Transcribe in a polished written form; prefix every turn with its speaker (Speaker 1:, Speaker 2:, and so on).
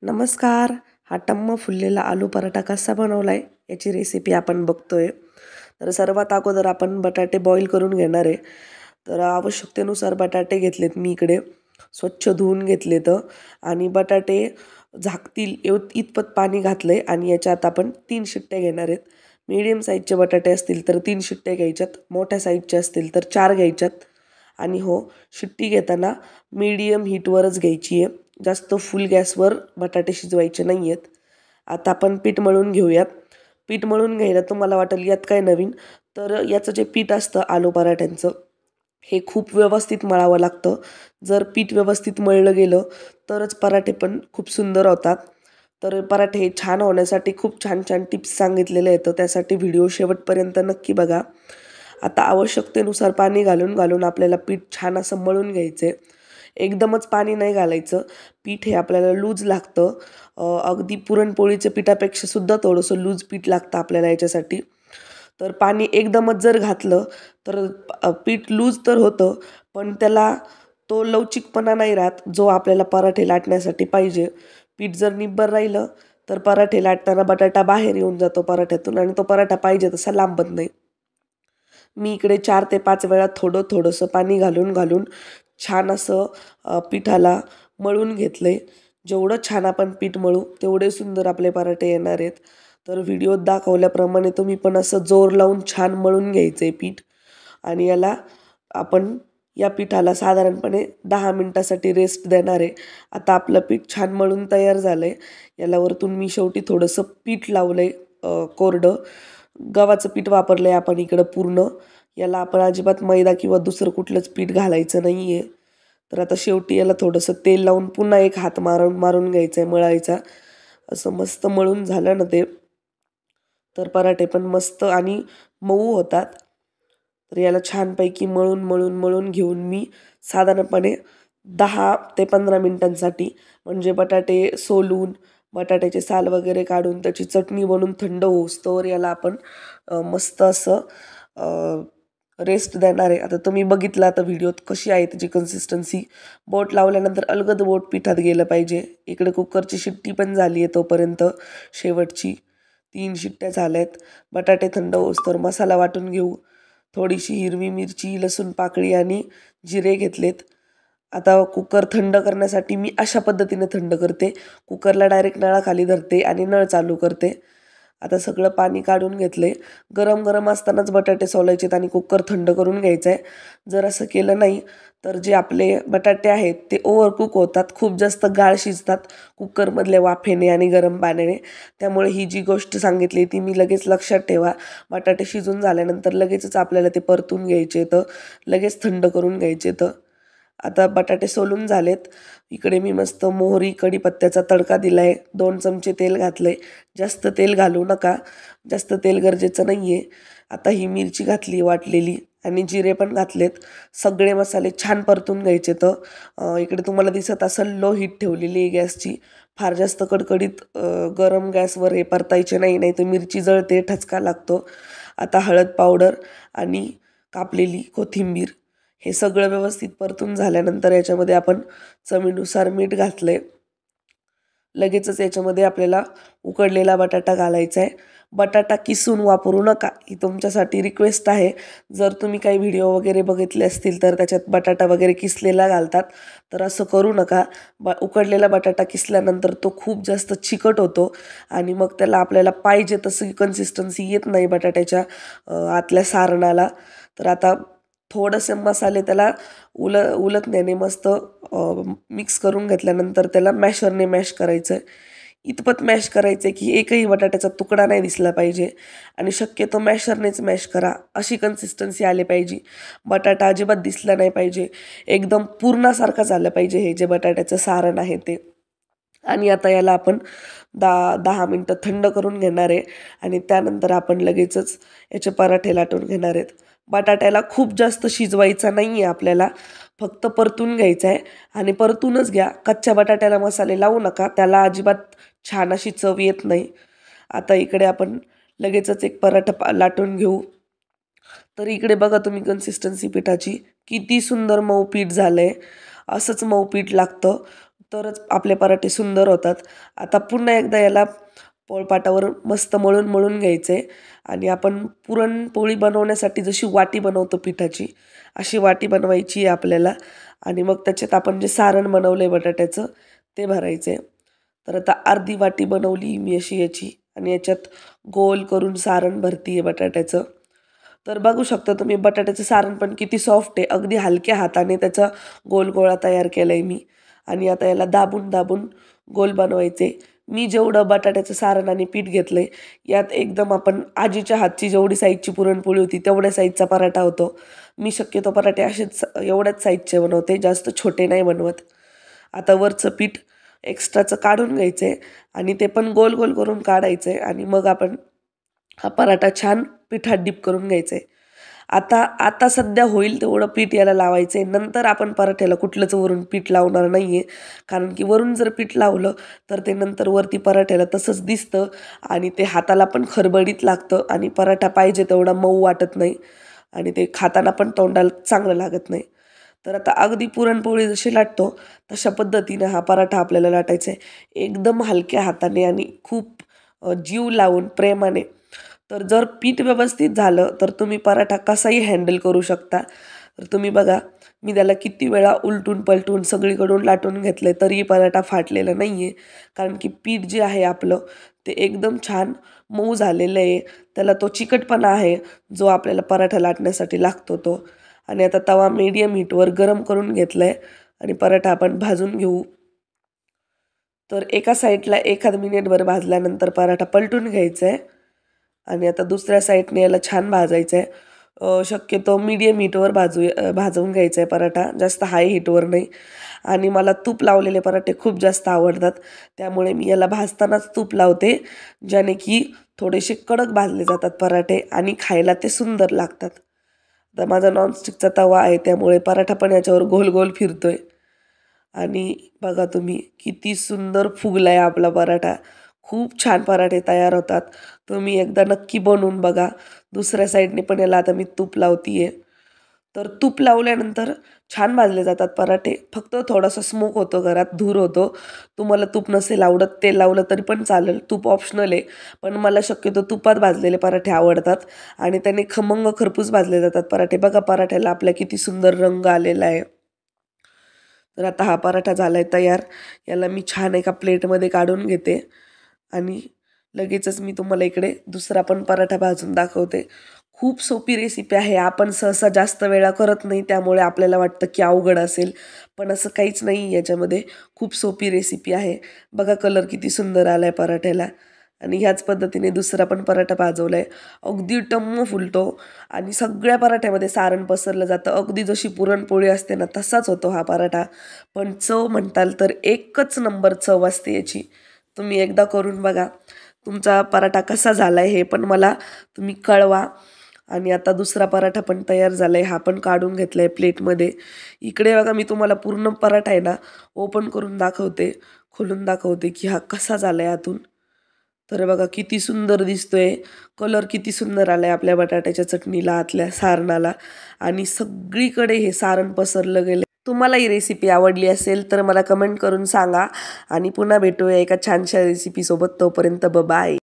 Speaker 1: नमस्कार. हा टम्म फुललेला आलू पराठा कसा बनवलाय याची रेसिपी आपण बघतोय. तर सर्वात अगोदर आपण बटाटे बॉईल करून घेणार आहे. तर आवश्यकतेनुसार बटाटे घेतलेत मी इकडे. स्वच्छ धुवून घेतलेत आणि बटाटे झाकतील इतपत पाणी घातलंय आणि याच्यात आपण 3 शिट्ट्या घेणार आहेत. मीडियम साईजचे बटाटे असतील तर 3 शिट्ट्या घ्यायच्यात. मोठ्या साईजचे असतील तर 4 घ्यायच्यात. आणि हो, शिट्टी घेताना मीडियम हीटवरच घ्यायची आहे. जास्त फुल गॅसवर बटाटे शिजवायचे नाही आहेत. आता आपण पीठ मळून घेऊयात. पीठ मळून घ्यायला तुम्हाला वाटेल यात काय नवीन, तर याचं जे पीठ असतं आलू पराठ्यांचं, हे खूप व्यवस्थित मळावं लागतं. जर पीठ व्यवस्थित मळलं गेलं तरच पराठे पण खूप सुंदर होतात. तर पराठे हे छान होण्यासाठी खूप छान छान टिप्स सांगितलेले आहेत. त्यासाठी व्हिडिओ शेवटपर्यंत नक्की बघा. आता आवश्यकतेनुसार पाणी घालून घालून आपल्याला पीठ छान असं मळून घ्यायचं आहे. एकदमच पाणी नाही घालायचं. पीठ हे आपल्याला लूज लागतं. अगदी पुरणपोळीच्या पिठापेक्षा सुद्धा थोडंसं लूज पीठ लागतं आपल्याला याच्यासाठी. तर पाणी एकदमच जर घातलं तर पीठ लूज तर होतं, पण त्याला तो लवचिकपणा नाही राहत जो आपल्याला पराठे लाटण्यासाठी पाहिजे. पीठ जर निब्बर राहिलं तर पराठे लाटताना बटाटा बाहेर येऊन जातो पराठ्यातून आणि तो पराठा पाहिजे तसा लांबत नाही. मी इकडे 4 ते 5 वेळा थोडंसं पाणी घालून घालून छान असं पिठाला मळून घेतलंय. जेवढं छान आपण पीठ मळू तेवढे सुंदर आपले पराठे येणार आहेत. तर व्हिडिओत दाखवल्याप्रमाणे तुम्ही पण असं जोर लावून छान मळून घ्यायचं आहे पीठ आणि आपण या पिठाला साधारणपणे 10 मिनिटासाठी रेस्ट देणार आहे. आता आपलं पीठ छान मळून तयार झालं आहे. याला वरतून मी शेवटी थोडंसं पीठ लावलं आहे कोरडं. गव्हाचं पीठ वापरलं आहे आपण इकडं पूर्ण. याला आपण अजिबात मैदा किंवा दुसरं कुठलंच पीठ घालायचं नाही आहे. तर आता शेवटी याला थोडंसं तेल लावून पुन्हा एक हात मारून मारून घ्यायचा आहे मळायचा. असं मस्त मळून झालं ना ते, तर पराठे पण मस्त आणि मऊ होतात. तर याला छानपैकी मळून मळून मळून घेऊन मी साधारणपणे 10 ते 15 मिनिटांसाठी, म्हणजे बटाटे सोलून बटाट्याचे साल वगैरे काढून त्याची चटणी बनवून थंड होईस्तोवर याला आपण मस्त असं रेस्ट देणार आहे. आता तुम्ही बघितलं आता व्हिडिओत कशी आहे त्याची कन्सिस्टन्सी. बोट लावल्यानंतर अलगद बोट पिठात गेलं पाहिजे. इकडे कुकरची शिट्टी पण झाली आहे तोपर्यंत शेवटची. 3 शिट्ट्या झाल्यात. बटाटे थंड होईस्तोवर मसाला वाटून घेऊ. थोडीशी हिरवी मिरची, लसूण पाकळी आणि जिरे घेतलेत. आता कुकर थंड करण्यासाठी मी अशा पद्धतीने थंड करते. कुकरला डायरेक्ट नळाखाली धरते आणि नळ चालू करते. आता सगळं पाणी काढून घेतले. गरम गरम असतानाच बटाटे सोलायचेत आणि कुकर थंड करून घ्यायचं आहे. जर असं केलं नाही तर जे आपले बटाटे आहेत ते ओव्हरकुक होतात, खूप जास्त गाळ शिजतात कुकरमधल्या वाफेने आणि गरम पाण्याने. त्यामुळे ही जी गोष्ट सांगितली ती मी लगेच लक्षात ठेवा. बटाटे शिजून झाल्यानंतर लगेचच आपल्याला ते परतून घ्यायचे तर लगेच थंड करून घ्यायचे तर. आता बटाटे सोलून झालेत. इकडे मी मस्त मोहरी कढीपत्त्याचा तडका दिला आहे. 2 चमचे तेल घातलं आहे. जास्त तेल घालू नका, जास्त तेल गरजेचं नाही आहे. आता ही मिरची घातली वाटलेली आणि जिरे पण घातलेत. सगळे मसाले छान परतून घ्यायचे तर. इकडे तुम्हाला दिसत असेल लो हीट ठेवलेली आहे गॅसची. फार जास्त कडकडीत गरम गॅसवर हे परतायचे नाही, नाही तर मिरची जळते, ठसका लागतो. आता हळद पावडर आणि कापलेली कोथिंबीर हे सगळं व्यवस्थित परतून झाल्यानंतर याच्यामध्ये आपण चवीनुसार मीठ घातलं आहे. लगेचच याच्यामध्ये आपल्याला उकडलेला बटाटा घालायचा आहे. बटाटा किसून वापरू नका, ही तुमच्यासाठी रिक्वेस्ट आहे. जर तुम्ही काही व्हिडिओ वगैरे बघितले असतील तर त्याच्यात बटाटा वगैरे किसलेला घालतात, तर असं करू नका. उकडलेला बटाटा किसल्यानंतर तो खूप जास्त चिकट होतो आणि मग त्याला आपल्याला पाहिजे तशी कन्सिस्टन्सी येत नाही बटाट्याच्या आतल्या सारणाला. तर आता थोडेसे मसाले त्याला उलटण्याने मस्त मिक्स करून घेतल्यानंतर त्याला मॅशरने मॅश करायचं आहे. इतपत मॅश करायचं आहे की एकही बटाट्याचा तुकडा नाही दिसला पाहिजे आणि शक्यतो मॅशरनेच मॅश करा. अशी कन्सिस्टन्सी आली पाहिजे. बटाटा अजिबात दिसला नाही पाहिजे. एकदम पूर्णासारखं झालं पाहिजे हे जे बटाट्याचं सारण आहे ते. आणि आता याला आपण 10 मिनटं थंड करून घेणार आहे आणि त्यानंतर आपण लगेचच याचे पराठे लाटून घेणार आहेत. बटाट्याला खूप जास्त शिजवायचा नाही आहे आपल्याला, फक्त परतून घ्यायचा आहे आणि परतूनच घ्या. कच्च्या बटाट्याला मसाले लावू नका, त्याला अजिबात छान अशी चव येत नाही. आता इकडे आपण लगेचच एक पराठा लाटून घेऊ. तर इकडे बघा तुम्ही कन्सिस्टन्सी पिठाची किती सुंदर मऊ पीठ झालं आहे. असंच मऊ पीठ लागतं. तरच आपले पराठे सुंदर होतात. आता पुन्हा एकदा याला पोळपाटावर मस्त मळून मळून घ्यायचं आहे आणि आपण पुरणपोळी बनवण्यासाठी जशी वाटी बनवतो पिठाची, अशी वाटी बनवायची आहे आपल्याला आणि मग त्याच्यात आपण जे सारण बनवलं आहे बटाट्याचं ते भरायचं आहे. तर आता अर्धी वाटी बनवली मी अशी याची आणि याच्यात गोल करून सारण भरती आहे बटाट्याचं. तर बघू शकता तुम्ही बटाट्याचं सारण पण किती सॉफ्ट आहे. अगदी हलक्या हाताने त्याचा गोल गोळा तयार केला आहे मी आणि आता याला दाबून दाबून गोल बनवायचे. मी जेवढं बटाट्याचं सारण आणि पीठ घेतलं आहे यात एकदम आपण आजीच्या हातची जेवढी साईजची पुरणपोळी होती तेवढ्या साईजचा पराठा होतो. मी शक्यतो पराठे असेच एवढ्याच साईजचे बनवते, जास्त छोटे नाही बनवत. आता वरचं पीठ एक्स्ट्राचं काढून घ्यायचं आहे आणि ते पण गोल गोल करून काढायचं आहे आणि मग आपण हा पराठा छान पिठात डीप करून घ्यायचा आहे. आता आता सध्या होईल तेवढं पीठ याला लावायचं आहे. नंतर आपण पराठ्याला कुठलंच वरून पीठ लावणार नाही आहे, कारण की वरून जर पीठ लावलं तर ते नंतर वरती पराठ्याला तसंच दिसतं आणि ते हाताला पण खरबडीत लागतं आणि पराठा पाहिजे तेवढा मऊ वाटत नाही आणि ते खाताना पण तोंडाला चांगलं लागत नाही. तर आता अगदी पुरणपोळी जशी लाटतो तशा पद्धतीनं हा पराठा आपल्याला लाटायचा आहे. एकदम हलक्या हाताने आणि खूप जीव लावून प्रेमाने. तर जर पीठ व्यवस्थित झालं तर तुम्ही पराठा कसाही हँडल करू शकता. तर तुम्ही बघा मी त्याला किती वेळा उलटून पलटून सगळीकडून लाटून घेतलं आहे तरीही पराठा फाटलेला नाही आहे, कारण की पीठ जे आहे आपलं ते एकदम छान मऊ झालेलं आहे. त्याला तो चिकटपणा आहे जो आपल्याला पराठा लाटण्यासाठी लागतो तो. आणि आता तवा मीडियम हीटवर गरम करून घेतला आहे आणि पराठा आपण भाजून घेऊ. तर एका साईडला एखाद मिनिटभर भाजल्यानंतर पराठा पलटून घ्यायचा आहे आणि आता दुसऱ्या साईडने याला छान भाजायचं आहे. शक्यतो मीडियम हीटवर भाजवून घ्यायचा आहे पराठा, जास्त हाय हीटवर नाही. आणि मला तूप लावलेले पराठे खूप जास्त आवडतात, त्यामुळे मी याला भाजतानाच तूप लावते, ज्याने की थोडेसे कडक भाजले जातात पराठे आणि खायला ते सुंदर लागतात. तर माझा नॉनस्टिकचा तवा आहे त्यामुळे पराठा पण याच्यावर गोल गोल फिरतोय आणि बघा तुम्ही किती सुंदर फुगला आहे आपला पराठा. खूप छान पराठे तयार होतात. तुम्ही एकदा नक्की बनवून बघा. दुसऱ्या साईडने पण याला आता मी तूप लावते आहे. तर तूप लावल्यानंतर छान भाजले जातात पराठे. फक्त थोडासा स्मोक होतो घरात, धूर होतो. तुम्हाला तूप नसेल आवडत, तेल लावलं तरी पण चालेल. तूप ऑप्शनल आहे. पण मला शक्यतो तुपात भाजलेले पराठे आवडतात आणि त्याने खमंग खरपूस भाजले जातात पराठे. बघा पराठ्याला आपल्या किती सुंदर रंग आलेला आहे. तर आता हा पराठा झाला आहे तयार. याला मी छान एका प्लेटमध्ये काढून घेते आणि लगेचच मी तुम्हाला इकडे दुसरा पण पराठा भाजून दाखवते. खूप सोपी रेसिपी आहे. आपण सहसा जास्त वेळा करत नाही, त्यामुळे आपल्याला वाटतं की अवघड असेल, पण असं काहीच नाही याच्यामध्ये. खूप सोपी रेसिपी आहे. बघा कलर किती सुंदर आला आहे पराठ्याला आणि ह्याच पद्धतीने दुसरा पण पराठा भाजवला आहे. अगदी टम्म फुलतो आणि सगळ्या पराठ्यामध्ये सारण पसरलं जातं. अगदी जशी पुरणपोळी असते ना तसाच होतो हा पराठा. पण चव म्हणताल तर एकच नंबर चव असते याची. तुम्ही एकदा करून बघा. तुमचा पराठा कसा झाला आहे हे पण मला तुम्ही कळवा. आणि आता दुसरा पराठा पण तयार झाला आहे. हा पण काढून घेतला आहे प्लेटमध्ये. इकडे बघा मी तुम्हाला पूर्ण पराठा आहे ना ओपन करून दाखवते, खोलून दाखवते की हा कसा झाला आहे आतून. तर बघा किती सुंदर दिसतोय. कलर किती सुंदर आला आहे आपल्या बटाट्याच्या चटणीला, आतल्या सारणाला आणि सगळीकडे हे सारण पसरलं गेलं. तुम्हाला ही रेसिपी आवडली असेल तर मला कमेंट करून सांगा आणि पुन्हा भेटूया एका छानशा रेसिपीसोबत. तोपर्यंत बाय.